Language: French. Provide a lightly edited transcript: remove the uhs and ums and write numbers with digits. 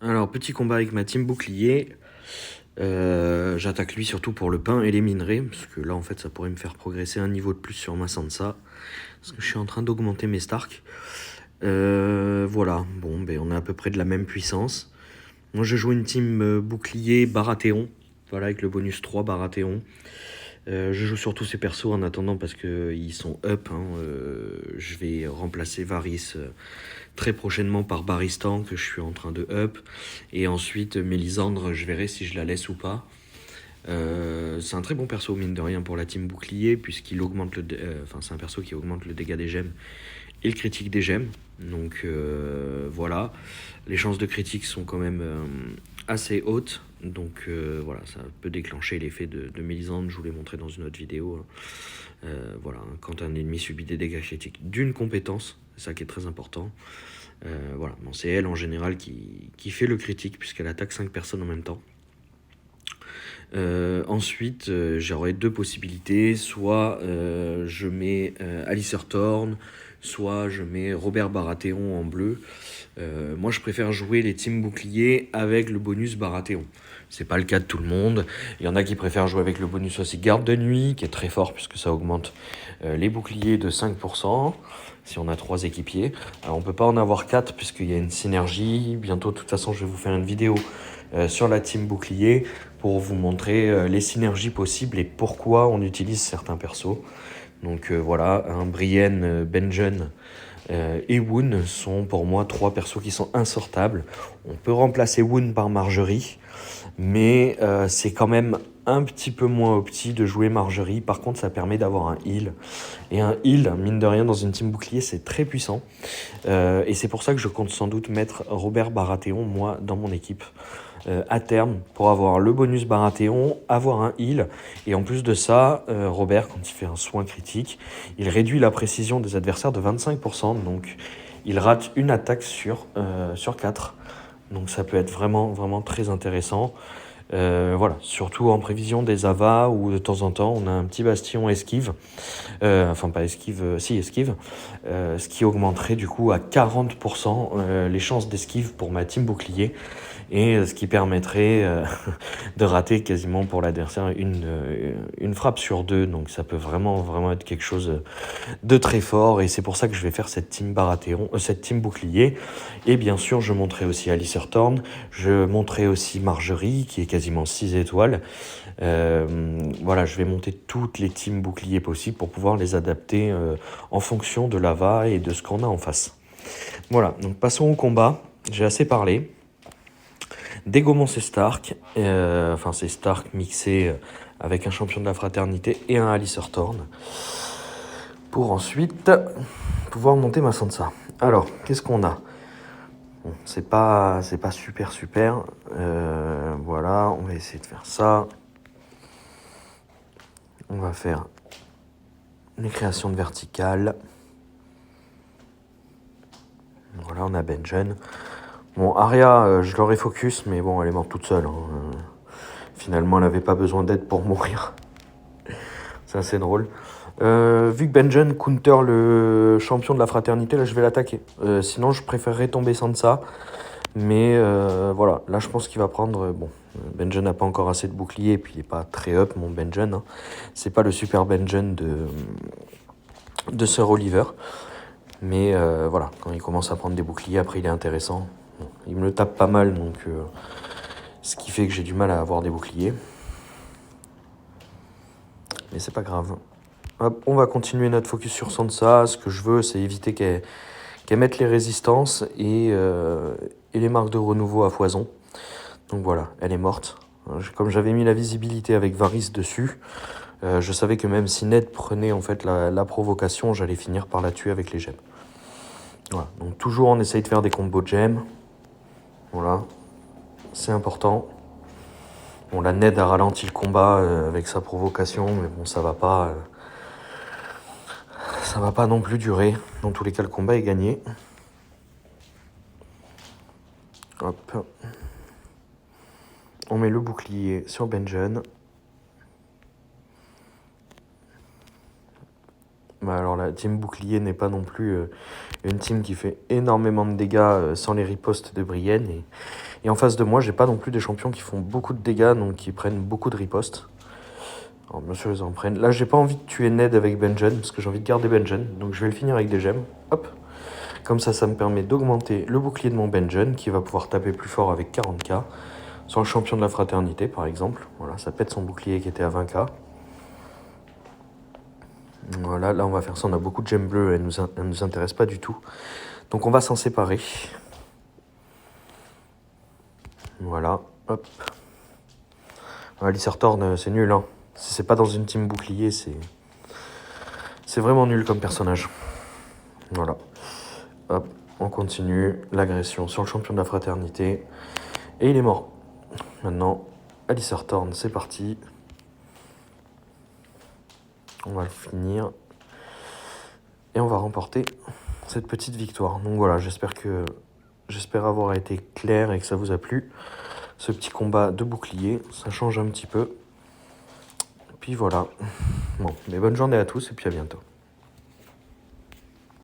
Alors, petit combat avec ma team bouclier. J'attaque lui surtout pour le pain et les minerais, parce que là, en fait, ça pourrait me faire progresser un niveau de plus sur ma Sansa. Parce que je suis en train d'augmenter mes Stark. Voilà, bon, ben, on est à peu près de la même puissance. Moi, je joue une team bouclier Baratheon. Voilà, avec le bonus 3 Baratheon. Je joue surtout ces persos en attendant parce qu'ils sont up. Je vais remplacer Varys très prochainement par Baristan que je suis en train de up. Et ensuite, Mélisandre, je verrai si je la laisse ou pas. C'est un très bon perso, mine de rien, pour la team bouclier, puisqu'il augmente le. Enfin, c'est un perso qui augmente le dégât des gemmes et le critique des gemmes. Donc voilà. Les chances de critique sont quand même assez hautes. Donc voilà, ça peut déclencher l'effet de Mélisandre, je vous l'ai montré dans une autre vidéo. Voilà, quand un ennemi subit des dégâts critiques d'une compétence, c'est ça qui est très important. Voilà, bon, c'est elle en général qui fait le critique, puisqu'elle attaque 5 personnes en même temps. Ensuite, j'aurais deux possibilités. Soit je mets Alistair Thorne, soit je mets Robert Baratheon en bleu. Moi, je préfère jouer les teams boucliers avec le bonus Baratheon. C'est pas le cas de tout le monde. Il y en a qui préfèrent jouer avec le bonus aussi garde de nuit, qui est très fort puisque ça augmente les boucliers de 5%. Si on a 3 équipiers. Alors, on peut pas en avoir 4 puisqu'il y a une synergie. Bientôt, de toute façon, je vais vous faire une vidéo sur la team bouclier pour vous montrer les synergies possibles et pourquoi on utilise certains persos. Donc voilà, Brienne, Benjen et Woon sont pour moi 3 persos qui sont insortables. On peut remplacer Woon par Marjorie, mais c'est quand même un petit peu moins opti de jouer Marjorie. Par contre, ça permet d'avoir un heal. Et un heal, mine de rien, dans une team bouclier, c'est très puissant. Et c'est pour ça que je compte sans doute mettre Robert Baratheon, moi, dans mon équipe. À terme, pour avoir le bonus Baratheon, avoir un heal. Et en plus de ça, Robert, quand il fait un soin critique, il réduit la précision des adversaires de 25%. Donc, il rate une attaque sur 4. Donc, ça peut être vraiment, vraiment très intéressant. Voilà, surtout en prévision des avas où de temps en temps on a un petit bastion esquive, enfin pas esquive, si esquive, ce qui augmenterait du coup à 40% les chances d'esquive pour ma team bouclier et ce qui permettrait de rater quasiment pour l'adversaire une frappe sur 2, donc ça peut vraiment, vraiment être quelque chose de très fort et c'est pour ça que je vais faire cette team Baratheon, cette team bouclier. Et bien sûr, je montrerai aussi Alistair Thorne, je montrerai aussi Marjorie qui est quasiment 6 étoiles. Voilà, je vais monter toutes les teams boucliers possibles pour pouvoir les adapter en fonction de l'ava et de ce qu'on a en face. Voilà, donc passons au combat. J'ai assez parlé. Dégommons ces Stark, enfin ces Stark mixés avec un champion de la fraternité et un Alistair Thorne. Pour ensuite pouvoir monter ma Sansa. Alors, qu'est-ce qu'on a? Bon, c'est pas super super. Voilà, on va essayer de faire ça. On va faire une création de verticale. Voilà, on a Benjen. Bon, Arya, je l'aurais focus, mais bon, elle est morte toute seule. Finalement, elle n'avait pas besoin d'aide pour mourir. C'est assez drôle. Vu que Benjen counter le champion de la fraternité, là je vais l'attaquer. Sinon je préférerais tomber Sansa. Mais voilà, là je pense qu'il va prendre... bon, Benjen n'a pas encore assez de bouclier et puis il n'est pas très up mon Benjen. Hein. C'est pas le super Benjen de Sir Oliver. Mais voilà, quand il commence à prendre des boucliers, après il est intéressant. Bon, il me le tape pas mal, donc ce qui fait que j'ai du mal à avoir des boucliers. Mais c'est pas grave. Hop, on va continuer notre focus sur Sansa. Ce que je veux, c'est éviter qu'elle mette les résistances et les marques de renouveau à foison. Donc voilà, elle est morte. Comme j'avais mis la visibilité avec Varys dessus, je savais que même si Ned prenait en fait la provocation, j'allais finir par la tuer avec les gemmes. Voilà, donc toujours on essaye de faire des combos de gemmes. Voilà, c'est important. Bon, la Ned a ralenti le combat avec sa provocation, mais bon, ça va pas non plus durer. Dans tous les cas, le combat est gagné. Hop. On met le bouclier sur Benjen. Bah alors la team bouclier n'est pas non plus une team qui fait énormément de dégâts sans les ripostes de Brienne. Et en face de moi, j'ai pas non plus des champions qui font beaucoup de dégâts, donc qui prennent beaucoup de ripostes. Alors bien sûr, ils en prennent. Là, j'ai pas envie de tuer Ned avec Benjen, parce que j'ai envie de garder Benjen. Donc je vais le finir avec des gemmes. Hop. Comme ça me permet d'augmenter le bouclier de mon Benjen, qui va pouvoir taper plus fort avec 40k. Sur le champion de la fraternité, par exemple. Voilà, ça pète son bouclier qui était à 20k. Voilà, là on va faire ça, on a beaucoup de gemmes bleues, elles nous intéressent pas du tout. Donc on va s'en séparer. Voilà, hop. Alistair Thorne, c'est nul, hein. Si c'est pas dans une team bouclier, c'est vraiment nul comme personnage. Voilà. Hop, on continue l'agression sur le champion de la fraternité. Et il est mort. Maintenant, Alistair Thorne, c'est parti. On va le finir. Et on va remporter cette petite victoire. Donc voilà, j'espère avoir été clair et que ça vous a plu. Ce petit combat de bouclier, ça change un petit peu. Et puis voilà. Bon, mais bonne journée à tous et puis à bientôt.